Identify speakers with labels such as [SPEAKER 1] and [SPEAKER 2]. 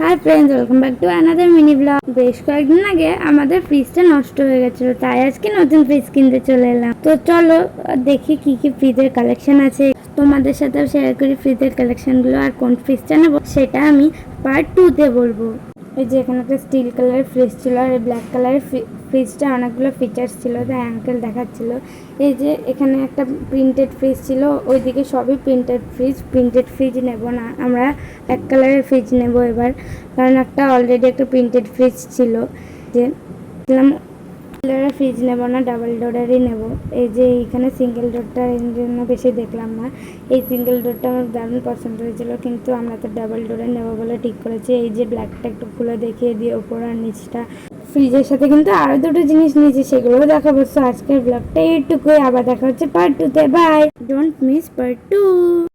[SPEAKER 1] Hi friends, welcome back to another mini blog. বেশ কয়েকদিন আগে আমাদের ফ্রিজটা নষ্ট হয়ে গেছিল, তাই আজকে নতুন ফ্রিজ কিনতে চলে এলাম। তো চলো দেখি কি কি ফ্রিজের কালেকশন আছে, তোমাদের সাথেও শেয়ার করি ফ্রিজের কালেকশনগুলো। আর কোন ফ্রিজটা নেবো সেটা আমি পার্ট 2-তে বলবো। এই যে এখানে একটা স্টিল কালারের ফ্রিজ ছিল, আর এই ব্ল্যাক কালারের ফ্রিজটা অনেকগুলো ফিচার্স ছিল, তাই আঙ্কেল দেখাচ্ছিল। এই যে এখানে একটা প্রিন্টেড ফ্রিজ ছিল, ওইদিকে সবই প্রিন্টেড ফ্রিজ নেব না, আমরা ব্ল্যাক কালারের ফ্রিজ নেব এবার, কারণ একটা অলরেডি একটা প্রিন্টেড ফ্রিজ ছিল। যে কালারের ফ্রিজ নেব না, ডাবল ডোরেরই নেব। এই যে এইখানে সিঙ্গেল ডোরটা এর জন্য বেশি দেখলাম না, এই সিঙ্গেল ডোরটা আমার দারুণ পছন্দ হয়েছিল, কিন্তু আমরা তো ডাবল ডোরের নেব বলে ঠিক করেছি। এই যে ব্ল্যাকটা একটু খুলে দেখিয়ে দিয়ে ওপর আর নিচটা। ফ্রিজের সাথে কিন্তু আরও দুটো জিনিস নিয়েছি, সেগুলোও দেখাবো। আজকের ব্লগটা এইটুকুই, আবার দেখা হচ্ছে পার্ট 2-তে। Bye, don't miss part 2।